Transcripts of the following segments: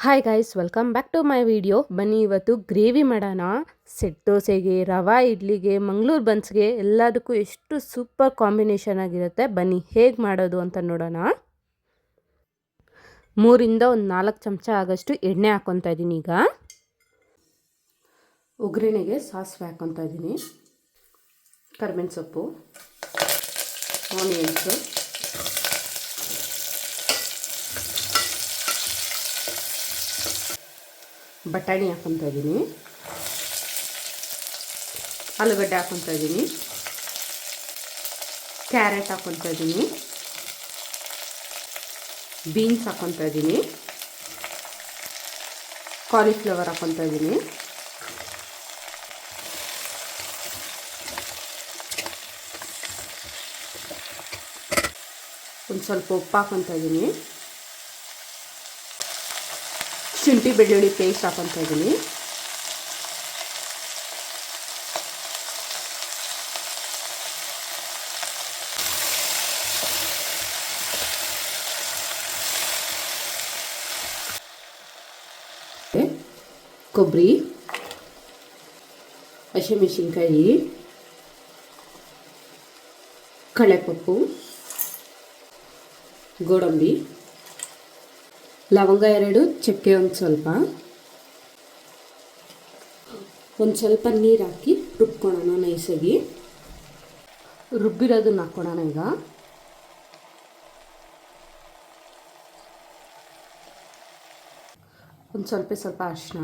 Hi guys, welcome back to my video. ಬನ್ನಿ ಇವತ್ತು gravy ಮಾಡೋಣ. ಸೆಟ್ ದೋಸೆಗೆ, ರವಾ ಇಡ್ಲಿಗೆ, ಮಂಗಳೂರು ಬನ್ಸ್ಗೆ ಎಲ್ಲದಕ್ಕೂ ಎಷ್ಟು ಸೂಪರ್ ಕಾಂಬಿನೇಷನ್ ಆಗಿರುತ್ತೆ. ಬನ್ನಿ ಹೇಗೆ ಮಾಡೋದು ಅಂತ ನೋಡೋಣ. 3ರಿಂದ 4 ಚಮಚ ಆಗಷ್ಟು ಎಣ್ಣೆ ಹಾಕ್ಕೊತಾ ಇದ್ದೀನಿ. ಈಗ ಒಗ್ಗರಣೆಗೆ ಸಾಸಿವೆ ಹಾಕ್ಕೊತಾ ಇದ್ದೀನಿ, ಕರಿಬೇವಿನ ಸೊಪ್ಪು, ಆನಿಯನ್ಸು, ಬಟಾಣಿ ಹಾಕ್ಕೊತಾ ಇದ್ದೀನಿ, ಆಲೂಗಡ್ಡೆ ಹಾಕ್ಕೊತಾ ಇದ್ದೀನಿ, ಕ್ಯಾರೆಟ್ ಹಾಕ್ಕೊತಾ ಇದ್ದೀನಿ, ಬೀನ್ಸ್ ಹಾಕ್ಕೊತಾ ಇದ್ದೀನಿ, ಕಾಲಿಫ್ಲವರ್ ಹಾಕ್ಕೊತಾ ಇದ್ದೀನಿ, ಒಂದು ಸ್ವಲ್ಪ ಉಪ್ಪು ಹಾಕ್ಕೊತಾ ಇದ್ದೀನಿ, ಶುಂಠಿ ಬೆಳ್ಳುಳ್ಳಿ ಪೇಸ್ಟ್ ಹಾಕ್ಕೊತಾ ಇದ್ದೀನಿ, ಕೊಬ್ಬರಿ, ಹಸಿಮೆಣಸಿನ್ಕಾಯಿ, ಕಳೆಪಪ್ಪು, ಗೋಡಂಬಿ, ಲವಂಗ 2, ಚಕ್ಕೆ ಒಂದು ಸ್ವಲ್ಪ ನೀರು ಹಾಕಿ ರುಬ್ಕೊಳ್ಳೋಣ. ನೈಸಾಗಿ ರುಬ್ಬಿರೋದನ್ನ ಹಾಕ್ಕೊಳ್ಳೋಣ. ಈಗ ಒಂದು ಸ್ವಲ್ಪ ಅರಿಶಿನ,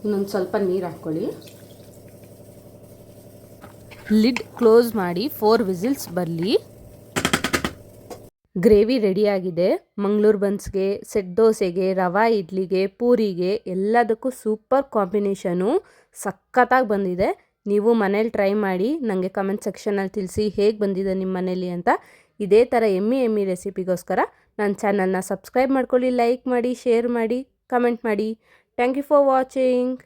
ಇನ್ನೊಂದು ಸ್ವಲ್ಪ ನೀರು ಹಾಕ್ಕೊಳ್ಳಿ. ಲಿಡ್ ಕ್ಲೋಸ್ ಮಾಡಿ 4 ವಿಸಿಲ್ಸ್ ಬರಲಿ. ಗ್ರೇವಿ ರೆಡಿಯಾಗಿದೆ. ಮಂಗಳೂರು ಬನ್ಸ್ಗೆ, ಸೆಟ್ ದೋಸೆಗೆ, ರವಾ ಇಡ್ಲಿಗೆ, ಪೂರಿಗೆ ಎಲ್ಲದಕ್ಕೂ ಸೂಪರ್ ಕಾಂಬಿನೇಷನು. ಸಖತ್ತಾಗಿ ಬಂದಿದೆ. ನೀವು ಮನೇಲಿ ಟ್ರೈ ಮಾಡಿ ನನಗೆ ಕಮೆಂಟ್ ಸೆಕ್ಷನಲ್ಲಿ ತಿಳಿಸಿ ಹೇಗೆ ಬಂದಿದೆ ನಿಮ್ಮ ಮನೇಲಿ ಅಂತ. ಇದೇ ಥರ ಎಮ್ಮಿ ರೆಸಿಪಿಗೋಸ್ಕರ ನನ್ನ ಚಾನಲ್ನ ಸಬ್ಸ್ಕ್ರೈಬ್ ಮಾಡ್ಕೊಳ್ಳಿ, ಲೈಕ್ ಮಾಡಿ, ಶೇರ್ ಮಾಡಿ, ಕಮೆಂಟ್ ಮಾಡಿ. Thank you for watching.